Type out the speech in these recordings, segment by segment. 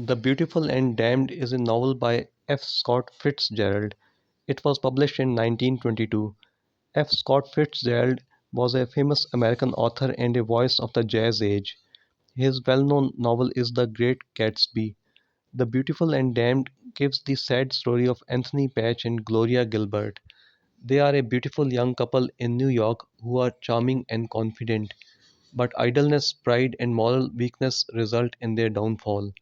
The Beautiful and Damned is a novel by F. Scott Fitzgerald. It was published in 1922. F. Scott Fitzgerald was a famous American author and a voice of the Jazz Age. His well-known novel is The Great Gatsby. The Beautiful and Damned gives the sad story of Anthony Patch and Gloria Gilbert. They are a beautiful young couple in New York who are charming and confident, but idleness, pride, and moral weakness result in their downfall.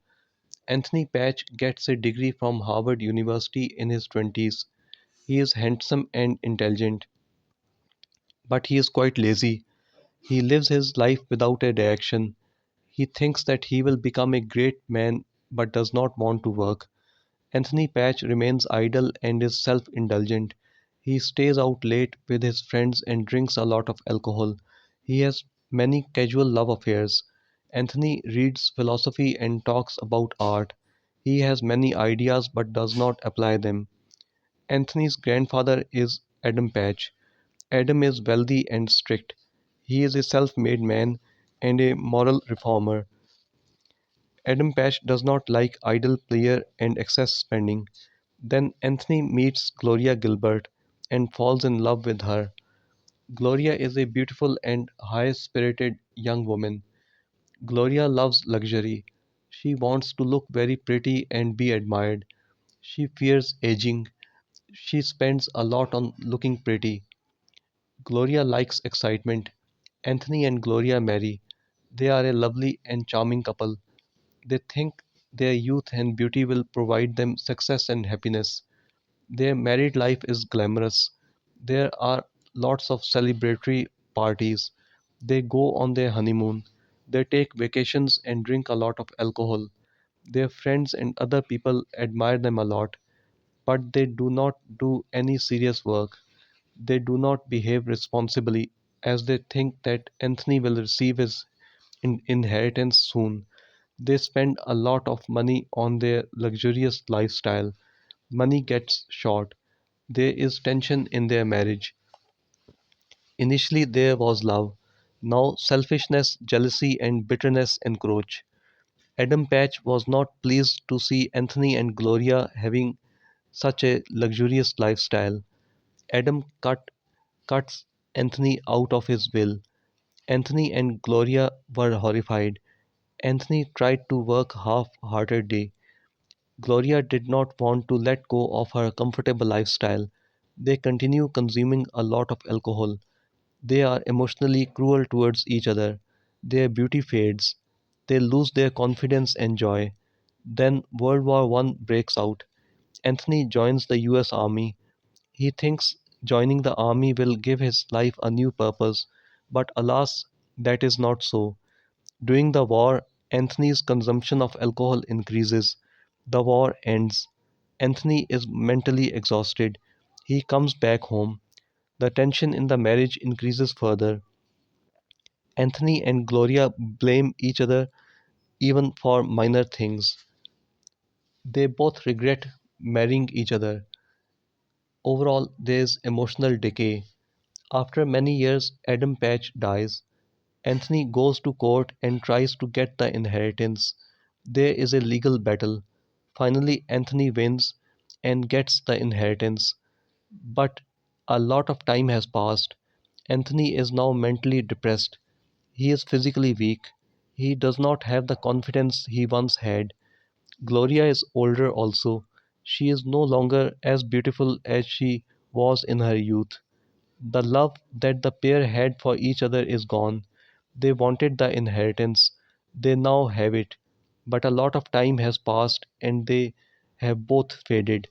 Anthony Patch gets a degree from Harvard University in his 20s. He is handsome and intelligent, but he is quite lazy. He lives his life without a direction. He thinks that he will become a great man but does not want to work. Anthony Patch remains idle and is self indulgent. He stays out late with his friends and drinks a lot of alcohol. He has many casual love affairs. Anthony reads philosophy and talks about art. He has many ideas but does not apply them. Anthony's grandfather is Adam Patch. Adam is wealthy and strict. He is a self made man and a moral reformer. Adam Patch does not like idle pleasure and excess spending. Then Anthony meets Gloria Gilbert and falls in love with her. Gloria is a beautiful and high spirited young woman. Gloria loves luxury. She wants to look very pretty and be admired. She fears aging. She spends a lot on looking pretty. Gloria likes excitement. Anthony and Gloria marry. They are a lovely and charming couple. They think their youth and beauty will provide them success and happiness. Their married life is glamorous. There are lots of celebratory parties. They go on their honeymoon. They take vacations and drink a lot of alcohol. Their friends and other people admire them a lot, but they do not do any serious work. They do not behave responsibly as they think that Anthony will receive his inheritance soon. They spend a lot of money on their luxurious lifestyle. Money gets short. There is tension in their marriage. Initially there was love. Now selfishness, jealousy, and bitterness encroach. Adam Patch was not pleased to see Anthony and Gloria having such a luxurious lifestyle. Adam cuts Anthony out of his will. Anthony and Gloria were horrified. Anthony tried to work half-heartedly. Gloria did not want to let go of her comfortable lifestyle. They continue consuming a lot of alcohol. They are emotionally cruel towards each other. Their beauty fades. They lose their confidence and joy. Then World War One breaks out. Anthony joins the US Army. He thinks joining the army will give his life a new purpose, but alas, that is not so. During the war, Anthony's consumption of alcohol increases. The war ends. Anthony is mentally exhausted. He comes back home. The tension in the marriage increases further. Anthony and Gloria blame each other even for minor things. They both regret marrying each other. Overall, there is emotional decay. After many years, Adam Patch dies. Anthony goes to court and tries to get the inheritance. There is a legal battle. Finally, Anthony wins and gets the inheritance. But a lot of time has passed. Anthony is now mentally depressed. He is physically weak. He does not have the confidence he once had. Gloria is older also. She is no longer as beautiful as she was in her youth. The love that the pair had for each other is gone. They wanted the inheritance. They now have it. But a lot of time has passed and they have both faded.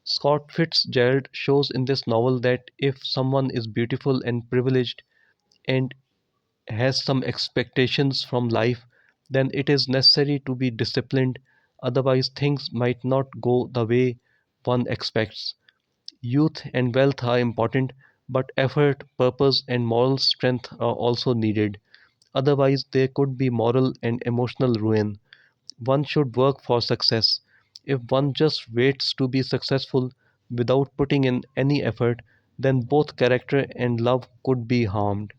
Scott Fitzgerald shows in this novel that if someone is beautiful and privileged and has some expectations from life, then it is necessary to be disciplined, otherwise, things might not go the way one expects. Youth and wealth are important, but effort, purpose, and moral strength are also needed. Otherwise, there could be moral and emotional ruin. One should work for success. If one just waits to be successful without putting in any effort, then both character and love could be harmed.